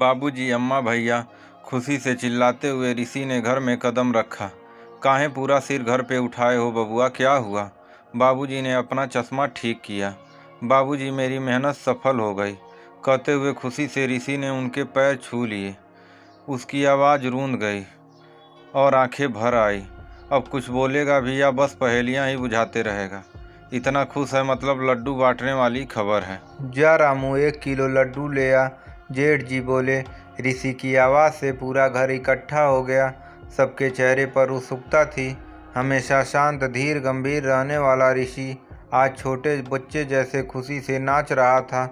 बाबूजी, अम्मा, भैया, खुशी से चिल्लाते हुए ऋषि ने घर में कदम रखा। काहे पूरा सिर घर पे उठाए हो बबुआ, क्या हुआ? बाबूजी ने अपना चश्मा ठीक किया। बाबूजी, मेरी मेहनत सफल हो गई, कहते हुए खुशी से ऋषि ने उनके पैर छू लिए। उसकी आवाज़ रूंध गई और आंखें भर आई। अब कुछ बोलेगा भी या बस पहेलियां ही बुझाते रहेगा? इतना खुश है मतलब लड्डू बांटने वाली खबर है। जा रामू, 1 किलो लड्डू ले आ, जेठ जी बोले। ऋषि की आवाज़ से पूरा घर इकट्ठा हो गया। सबके चेहरे पर उत्सुकता थी। हमेशा शांत, धीर, गंभीर रहने वाला ऋषि आज छोटे बच्चे जैसे खुशी से नाच रहा था।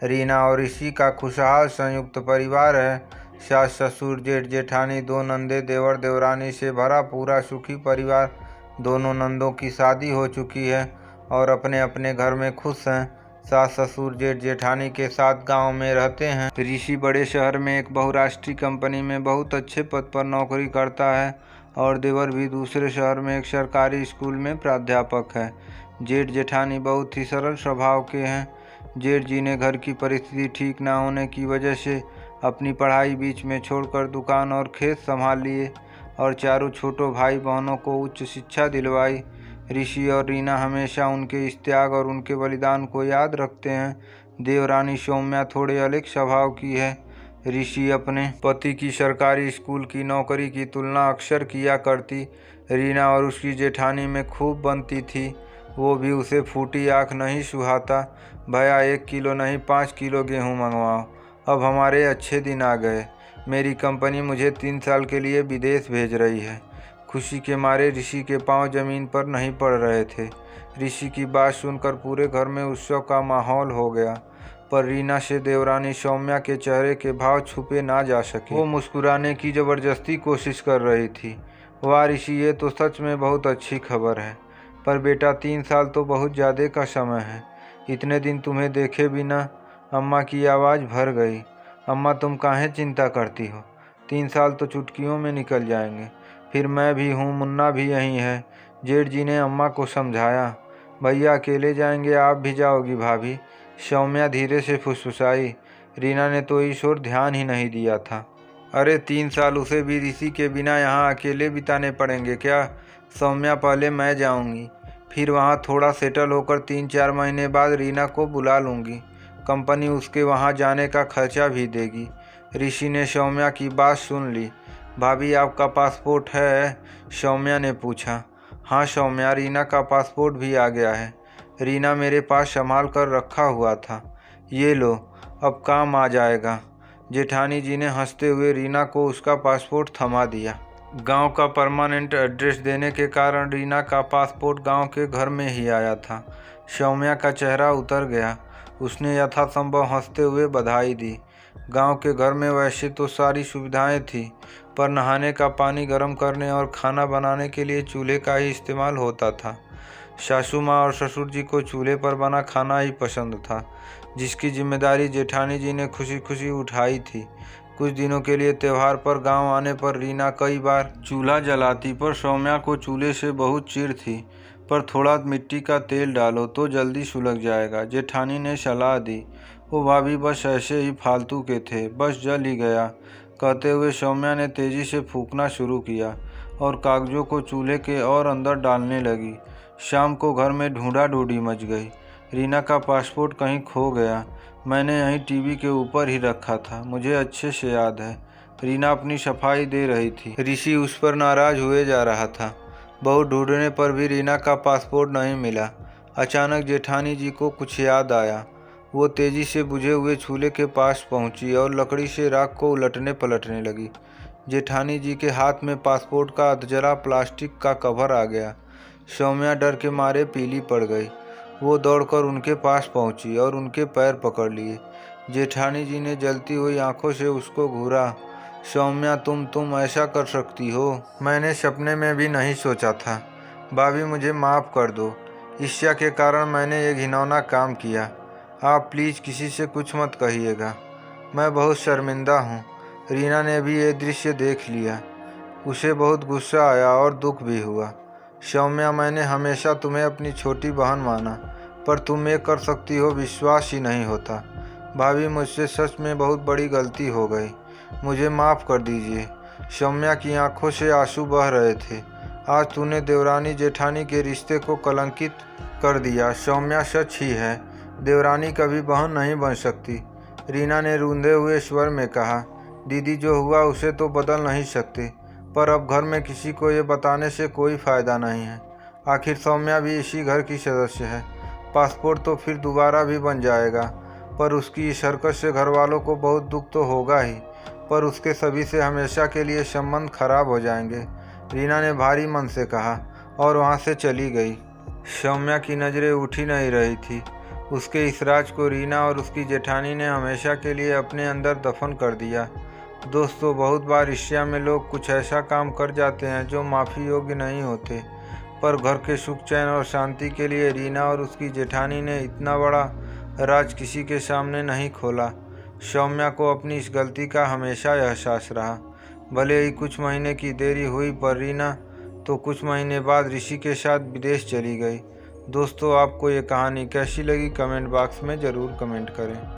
रीना और ऋषि का खुशहाल संयुक्त परिवार है। सास, ससुर, जेठ, जेठानी, 2 नंदे, देवर, देवरानी से भरा पूरा सुखी परिवार। दोनों नंदों की शादी हो चुकी है और अपने अपने घर में खुश हैं। सास, ससुर, जेठ, जेठानी के साथ गांव में रहते हैं। ऋषि बड़े शहर में एक बहुराष्ट्रीय कंपनी में बहुत अच्छे पद पर नौकरी करता है और देवर भी दूसरे शहर में एक सरकारी स्कूल में प्राध्यापक है। जेठ, जेठानी बहुत ही सरल स्वभाव के हैं। जेठ जी ने घर की परिस्थिति ठीक ना होने की वजह से अपनी पढ़ाई बीच में छोड़कर दुकान और खेत संभाल लिए और चारों छोटों भाई बहनों को उच्च शिक्षा दिलवाई। ऋषि और रीना हमेशा उनके इस त्याग और उनके बलिदान को याद रखते हैं। देवरानी सौम्या थोड़े अलग स्वभाव की है। ऋषि अपने पति की सरकारी स्कूल की नौकरी की तुलना अक्सर किया करती। रीना और उसकी जेठानी में खूब बनती थी। वो भी उसे फूटी आँख नहीं सुहाता। भैया 1 किलो नहीं 5 किलो गेहूँ मंगवाओ, अब हमारे अच्छे दिन आ गए। मेरी कंपनी मुझे 3 साल के लिए विदेश भेज रही है। खुशी के मारे ऋषि के पांव जमीन पर नहीं पड़ रहे थे। ऋषि की बात सुनकर पूरे घर में उत्सव का माहौल हो गया, पर रीना से देवरानी सौम्या के चेहरे के भाव छुपे ना जा सके। वो मुस्कुराने की जबरदस्ती कोशिश कर रही थी। वाह ऋषि, ये तो सच में बहुत अच्छी खबर है, पर बेटा 3 साल तो बहुत ज़्यादा का समय है। इतने दिन तुम्हें देखे बिना। अम्मा की आवाज़ भर गई। अम्मा, तुम काहे चिंता करती हो? 3 साल तो चुटकियों में निकल जाएंगे। फिर मैं भी हूँ, मुन्ना भी यहीं है। जेठ जी ने अम्मा को समझाया। भैया अकेले जाएंगे, आप भी जाओगी भाभी? सौम्या धीरे से फुसफुसाई। रीना ने तो इस ओर ध्यान ही नहीं दिया था। अरे 3 साल उसे भी ऋषि के बिना यहाँ अकेले बिताने पड़ेंगे क्या? सौम्या, पहले मैं जाऊँगी, फिर वहाँ थोड़ा सेटल होकर 3-4 महीने बाद रीना को बुला लूँगी। कंपनी उसके वहाँ जाने का खर्चा भी देगी। ऋषि ने सौम्या की बात सुन ली। भाभी, आपका पासपोर्ट है? सौम्या ने पूछा। हाँ सौम्या, रीना का पासपोर्ट भी आ गया है। रीना मेरे पास संभाल कर रखा हुआ था। ये लो, अब काम आ जाएगा। जेठानी जी ने हंसते हुए रीना को उसका पासपोर्ट थमा दिया। गांव का परमानेंट एड्रेस देने के कारण रीना का पासपोर्ट गांव के घर में ही आया था। सौम्या का चेहरा उतर गया। उसने यथासंभव हंसते हुए बधाई दी। गांव के घर में वैसे तो सारी सुविधाएं थी, पर नहाने का पानी गर्म करने और खाना बनाने के लिए चूल्हे का ही इस्तेमाल होता था। सासू माँ और ससुर जी को चूल्हे पर बना खाना ही पसंद था, जिसकी जिम्मेदारी जेठानी जी ने खुशी खुशी उठाई थी। कुछ दिनों के लिए त्यौहार पर गांव आने पर रीना कई बार चूल्हा जलाती, पर सौम्या को चूल्हे से बहुत चिढ़ थी। पर थोड़ा मिट्टी का तेल डालो तो जल्दी सुलग जाएगा, जेठानी ने सलाह दी। वो भाभी बस ऐसे ही फालतू के थे, बस जल ही गया, कहते हुए सौम्या ने तेज़ी से फूंकना शुरू किया और कागजों को चूल्हे के और अंदर डालने लगी। शाम को घर में ढूंढा ढूंढी मच गई। रीना का पासपोर्ट कहीं खो गया। मैंने यहीं टीवी के ऊपर ही रखा था, मुझे अच्छे से याद है। रीना अपनी सफाई दे रही थी। ऋषि उस पर नाराज हुए जा रहा था। बहुत ढूंढने पर भी रीना का पासपोर्ट नहीं मिला। अचानक जेठानी जी को कुछ याद आया। वो तेजी से बुझे हुए चूल्हे के पास पहुंची और लकड़ी से राख को उलटने पलटने लगी। जेठानी जी के हाथ में पासपोर्ट का अधजला प्लास्टिक का कवर आ गया। सौम्या डर के मारे पीली पड़ गई। वो दौड़कर उनके पास पहुंची और उनके पैर पकड़ लिए। जेठानी जी ने जलती हुई आंखों से उसको घूरा। सौम्या, तुम ऐसा कर सकती हो? मैंने सपने में भी नहीं सोचा था। भाभी, मुझे माफ़ कर दो। ईर्ष्या के कारण मैंने ये घिनौना काम किया। आप प्लीज़ किसी से कुछ मत कहिएगा। मैं बहुत शर्मिंदा हूँ। रीना ने भी ये दृश्य देख लिया। उसे बहुत गुस्सा आया और दुख भी हुआ। सौम्या, मैंने हमेशा तुम्हें अपनी छोटी बहन माना, पर तुम ये कर सकती हो, विश्वास ही नहीं होता। भाभी, मुझसे सच में बहुत बड़ी गलती हो गई। मुझे माफ़ कर दीजिए। सौम्या की आंखों से आंसू बह रहे थे। आज तूने देवरानी जेठानी के रिश्ते को कलंकित कर दिया। सौम्या सच ही है, देवरानी कभी बहन नहीं बन सकती। रीना ने रूंधे हुए स्वर में कहा। दीदी, जो हुआ उसे तो बदल नहीं सकते, पर अब घर में किसी को ये बताने से कोई फ़ायदा नहीं है। आखिर सौम्या भी इसी घर की सदस्य है। पासपोर्ट तो फिर दोबारा भी बन जाएगा, पर उसकी इस हरकत से घर वालों को बहुत दुख तो होगा ही, पर उसके सभी से हमेशा के लिए संबंध खराब हो जाएंगे। रीना ने भारी मन से कहा और वहाँ से चली गई। सौम्या की नज़रें उठ ही नहीं रही थी। उसके इस राज को रीना और उसकी जेठानी ने हमेशा के लिए अपने अंदर दफन कर दिया। दोस्तों, बहुत बार रिश्ते में लोग कुछ ऐसा काम कर जाते हैं जो माफ़ी योग्य नहीं होते, पर घर के सुख चैन और शांति के लिए रीना और उसकी जेठानी ने इतना बड़ा राज किसी के सामने नहीं खोला। सौम्या को अपनी इस गलती का हमेशा एहसास रहा। भले ही कुछ महीने की देरी हुई, पर रीना तो कुछ महीने बाद ऋषि के साथ विदेश चली गई। दोस्तों, आपको ये कहानी कैसी लगी कमेंट बॉक्स में ज़रूर कमेंट करें।